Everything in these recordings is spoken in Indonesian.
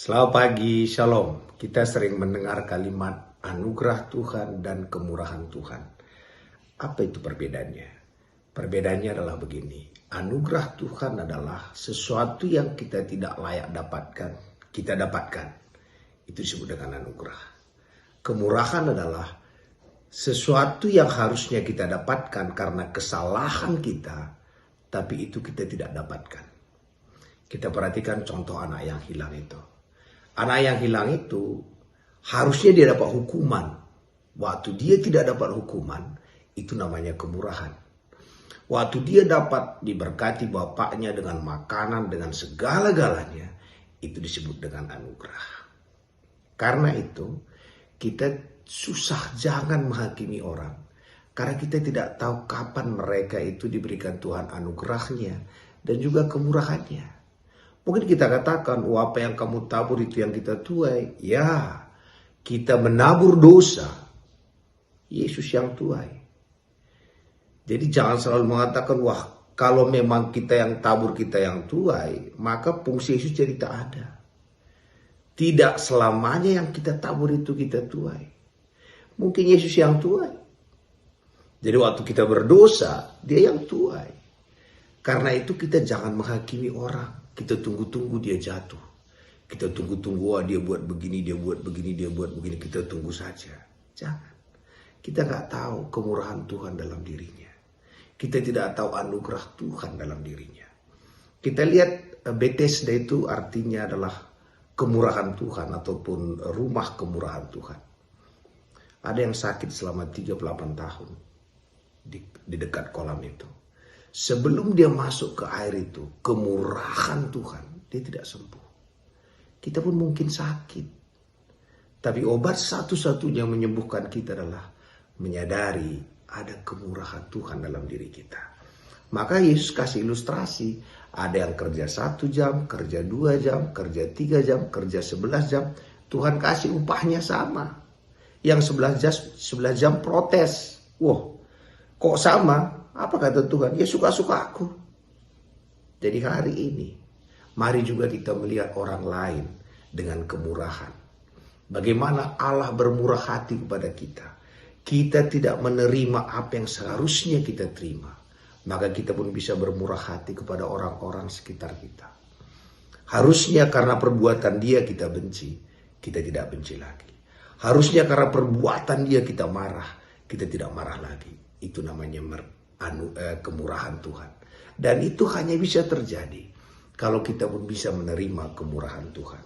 Selamat pagi, Shalom. Kita sering mendengar kalimat anugerah Tuhan dan kemurahan Tuhan. Apa itu perbedaannya? Perbedaannya adalah begini. Anugerah Tuhan adalah sesuatu yang kita tidak layak dapatkan, kita dapatkan. Itu disebut dengan anugerah. Kemurahan adalah sesuatu yang harusnya kita dapatkan karena kesalahan kita, tapi itu kita tidak dapatkan. Kita perhatikan contoh anak yang hilang itu. Anak yang hilang itu harusnya dia dapat hukuman. Waktu dia tidak dapat hukuman, itu namanya kemurahan. Waktu dia dapat diberkati bapaknya dengan makanan, dengan segala-galanya, itu disebut dengan anugerah. Karena itu, kita susah jangan menghakimi orang. Karena kita tidak tahu kapan mereka itu diberikan Tuhan anugerahnya dan juga kemurahannya. Mungkin kita katakan, apa yang kamu tabur itu yang kita tuai. Ya, kita menabur dosa. Yesus yang tuai. Jadi jangan selalu mengatakan, kalau memang kita yang tabur, kita yang tuai, maka fungsi Yesus jadi tak ada. Tidak selamanya yang kita tabur itu kita tuai. Mungkin Yesus yang tuai. Jadi waktu kita berdosa, dia yang tuai. Karena itu kita jangan menghakimi orang. Kita tunggu-tunggu dia jatuh. Kita tunggu-tunggu, dia buat begini, dia buat begini, dia buat begini. Kita tunggu saja. Jangan. Kita nggak tahu kemurahan Tuhan dalam dirinya. Kita tidak tahu anugerah Tuhan dalam dirinya. Kita lihat Bethesda itu artinya adalah kemurahan Tuhan ataupun rumah kemurahan Tuhan. Ada yang sakit selama 38 tahun di dekat kolam itu. Sebelum dia masuk ke air itu, kemurahan Tuhan, dia tidak sembuh. Kita pun mungkin sakit. Tapi obat satu-satunya yang menyembuhkan kita adalah menyadari ada kemurahan Tuhan dalam diri kita. Maka Yesus kasih ilustrasi. Ada yang kerja 1 jam, kerja 2 jam, kerja 3 jam, kerja 11 jam. Tuhan kasih upahnya sama. Yang 11 jam protes. Wah, kok sama? Apa kata Tuhan? Ya suka-suka aku. Jadi hari ini, mari juga kita melihat orang lain dengan kemurahan. Bagaimana Allah bermurah hati kepada kita. Kita tidak menerima apa yang seharusnya kita terima. Maka kita pun bisa bermurah hati kepada orang-orang sekitar kita. Harusnya karena perbuatan dia kita benci, kita tidak benci lagi. Harusnya karena perbuatan dia kita marah, kita tidak marah lagi. Itu namanya kemurahan Tuhan. Dan itu hanya bisa terjadi kalau kita pun bisa menerima kemurahan Tuhan.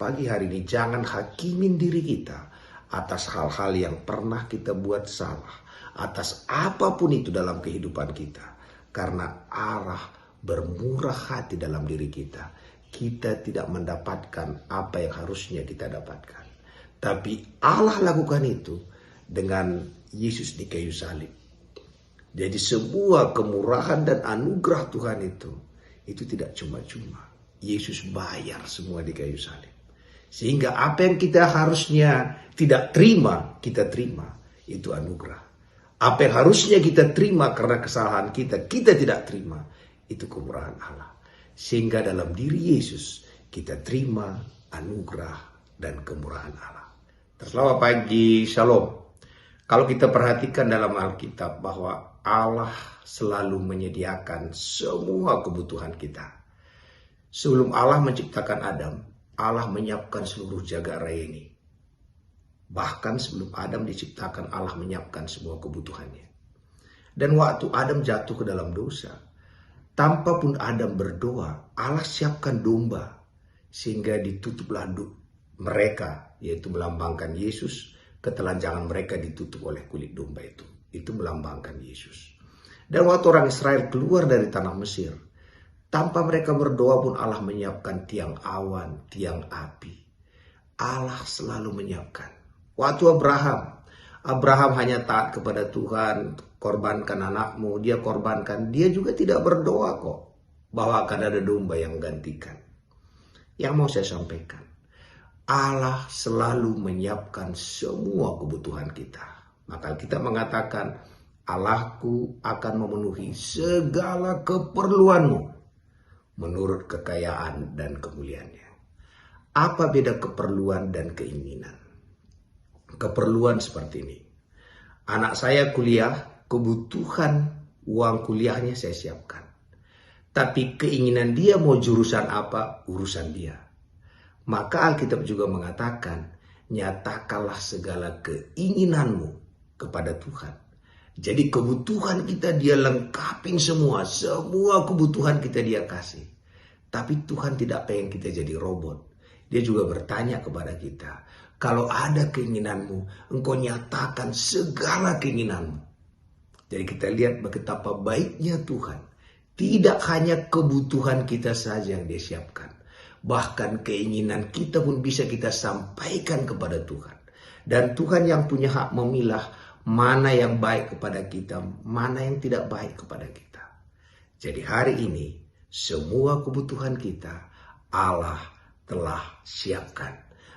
Pagi hari ini jangan hakimin diri kita atas hal-hal yang pernah kita buat salah, atas apapun itu dalam kehidupan kita. Karena Allah bermurah hati dalam diri kita. Kita tidak mendapatkan apa yang harusnya kita dapatkan. Tapi Allah lakukan itu dengan Yesus di kayu salib. Jadi sebuah kemurahan dan anugerah Tuhan itu tidak cuma-cuma. Yesus bayar semua di kayu salib. Sehingga apa yang kita harusnya tidak terima, kita terima. Itu anugerah. Apa yang harusnya kita terima karena kesalahan kita tidak terima. Itu kemurahan Allah. Sehingga dalam diri Yesus kita terima anugerah dan kemurahan Allah. Selamat pagi, Shalom. Kalau kita perhatikan dalam Alkitab bahwa Allah selalu menyediakan semua kebutuhan kita. Sebelum Allah menciptakan Adam, Allah menyiapkan seluruh jagat raya ini. Bahkan sebelum Adam diciptakan, Allah menyiapkan semua kebutuhannya. Dan waktu Adam jatuh ke dalam dosa, tanpa pun Adam berdoa, Allah siapkan domba. Sehingga ditutuplah mereka, yaitu melambangkan Yesus. Ketelanjangan mereka ditutup oleh kulit domba itu. Itu melambangkan Yesus. Dan waktu orang Israel keluar dari tanah Mesir, tanpa mereka berdoa pun Allah menyiapkan tiang awan, tiang api. Allah selalu menyiapkan. Waktu Abraham hanya taat kepada Tuhan, korbankan anakmu, dia korbankan. Dia juga tidak berdoa kok bahwa akan ada domba yang menggantikan. Yang mau saya sampaikan, Allah selalu menyiapkan semua kebutuhan kita. Maka kita mengatakan, Allahku akan memenuhi segala keperluanmu menurut kekayaan dan kemuliaannya. Apa beda keperluan dan keinginan? Keperluan seperti ini. Anak saya kuliah, kebutuhan uang kuliahnya saya siapkan. Tapi keinginan dia mau jurusan apa, urusan dia. Maka Alkitab juga mengatakan, nyatakanlah segala keinginanmu kepada Tuhan. Jadi kebutuhan kita dia lengkapin semua kebutuhan kita dia kasih. Tapi Tuhan tidak pengen kita jadi robot. Dia juga bertanya kepada kita, kalau ada keinginanmu, engkau nyatakan segala keinginanmu. Jadi kita lihat betapa baiknya Tuhan. Tidak hanya kebutuhan kita saja yang dia siapkan. Bahkan keinginan kita pun bisa kita sampaikan kepada Tuhan. Dan Tuhan yang punya hak memilah mana yang baik kepada kita, mana yang tidak baik kepada kita. Jadi hari ini, semua kebutuhan kita Allah telah siapkan.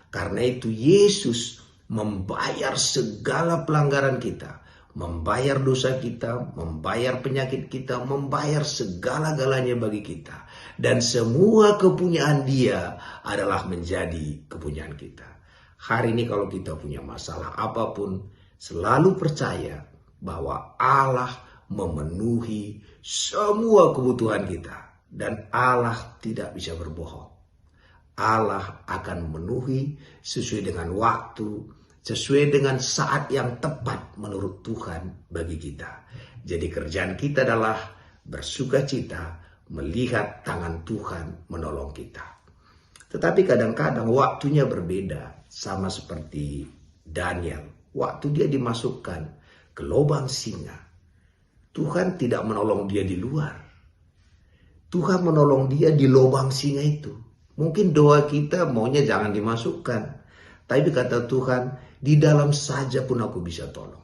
Karena itu Yesus membayar segala pelanggaran kita, membayar dosa kita, membayar penyakit kita, membayar segala-galanya bagi kita. Dan semua kepunyaan Dia adalah menjadi kepunyaan kita. Hari ini kalau kita punya masalah apapun, selalu percaya bahwa Allah memenuhi semua kebutuhan kita. Dan Allah tidak bisa berbohong. Allah akan memenuhi sesuai dengan waktu, sesuai dengan saat yang tepat menurut Tuhan bagi kita. Jadi kerjaan kita adalah bersukacita melihat tangan Tuhan menolong kita. Tetapi kadang-kadang waktunya berbeda, sama seperti Daniel. Waktu dia dimasukkan ke lubang singa, Tuhan tidak menolong dia di luar. Tuhan menolong dia di lubang singa itu. Mungkin doa kita maunya jangan dimasukkan. Tapi kata Tuhan, di dalam saja pun aku bisa tolong.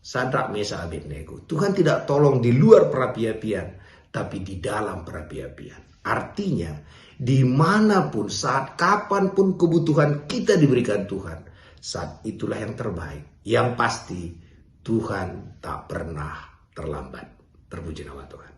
Sadrak, Mesak, Abednego. Tuhan tidak tolong di luar perapi-apian, tapi di dalam perapi-apian. Artinya, dimanapun, saat kapanpun kebutuhan kita diberikan Tuhan, saat itulah yang terbaik. Yang pasti, Tuhan tak pernah terlambat. Terpuji nama Tuhan.